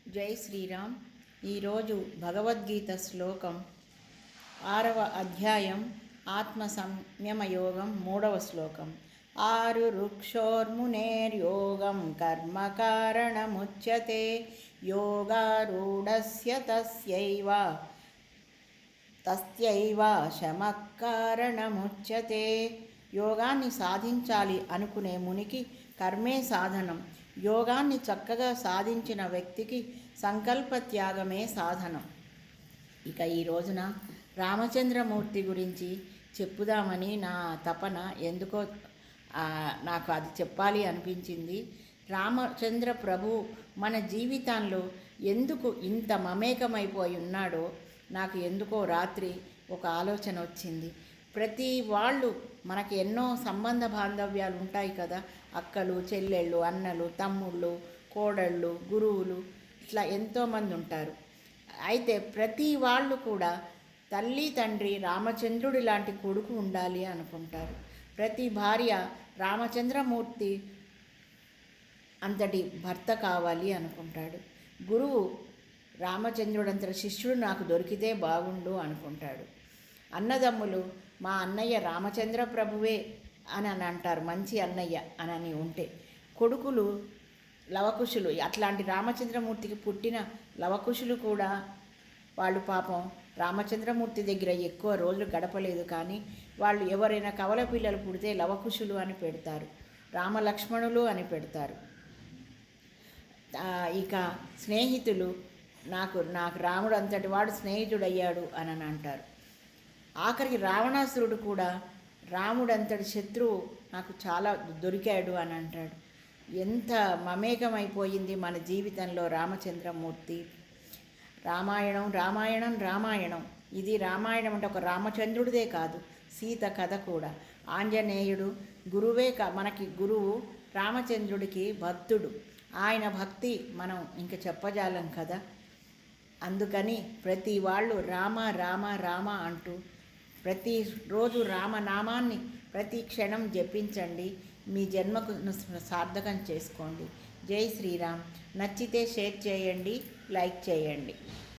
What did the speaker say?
జై శ్రీరామ్. ఈరోజు భగవద్గీత శ్లోకం 6వ అధ్యాయం ఆత్మ సంయమ యోగం 3వ శ్లోకం. ఆరు రుక్షోర్మునేర్యోగం కర్మ కారణముచ్యతే యోగారూఢస్య తస్యైవ శమః కారణముచ్యతే. యోగాన్ని సాధించాలి అనుకునే మునికి కర్మే సాధనం. యోగాన్ని చక్కగా సాధించిన వ్యక్తికి సంకల్ప త్యాగమే సాధనం. ఇక ఈ రోజున రామచంద్రమూర్తి గురించి చెప్పుదామని నా తపన. ఎందుకో నాకు అది చెప్పాలి అనిపించింది. రామచంద్ర ప్రభు మన జీవితంలో ఎందుకు ఇంత మమేకమైపోయి ఉన్నాడో నాకు ఎందుకో రాత్రి ఒక ఆలోచన వచ్చింది. ప్రతి వాళ్ళు మనకి ఎన్నో సంబంధ బాంధవ్యాలు ఉంటాయి కదా. అక్కలు, చెల్లెళ్ళు, అన్నలు, తమ్ముళ్ళు, కోడళ్ళు, గురువులు, ఇట్లా ఎంతోమంది ఉంటారు. అయితే ప్రతి వాళ్ళు కూడా తల్లి తండ్రి రామచంద్రుడి లాంటి కొడుకు ఉండాలి అనుకుంటారు. ప్రతి భార్య రామచంద్రమూర్తి అంతటి భర్త కావాలి అనుకుంటాడు. గురువు రామచంద్రుడంతటి శిష్యుడు నాకు దొరికితే బాగుండు అనుకుంటాడు. అన్నదమ్ములు మా అన్నయ్య రామచంద్ర ప్రభువే అని అంటారు, మంచి అన్నయ్య అని ఉంటే. కొడుకులు లవకుశులు, అట్లాంటి రామచంద్రమూర్తికి పుట్టిన లవకుశులు కూడా వాళ్ళు పాపం రామచంద్రమూర్తి దగ్గర ఎక్కువ రోజులు గడపలేదు. కానీ వాళ్ళు ఎవరైనా కవల పిల్లలు పుడితే లవకుశులు అని పెడతారు, రామలక్ష్మణులు అని పెడతారు. ఇక స్నేహితులు నాకు రాముడు అంతటి వాడు స్నేహితుడయ్యాడు అని అంటారు. ఆఖరికి రావణాసురుడు కూడా రాముడంతటి శత్రువు నాకు చాలా దొరికాడు అని అంటాడు. ఎంత మమేకమైపోయింది మన జీవితంలో రామచంద్రమూర్తి. రామాయణం రామాయణం రామాయణం. ఇది రామాయణం అంటే ఒక రామచంద్రుడిదే కాదు, సీత కథ కూడా. ఆంజనేయుడు గురువే మనకి గురువు, రామచంద్రుడికి భక్తుడు. ఆయన భక్తి మనం ఇంక చెప్పజాలం కదా. అందుకని ప్రతి వాళ్ళు రామ రామ రామ అంటూ ప్రతిరోజు రామనామాన్ని ప్రతి క్షణం జపించండి. మీ జన్మకు సార్థకం చేసుకోండి. జై శ్రీరామ్. నచ్చితే షేర్ చేయండి, లైక్ చేయండి.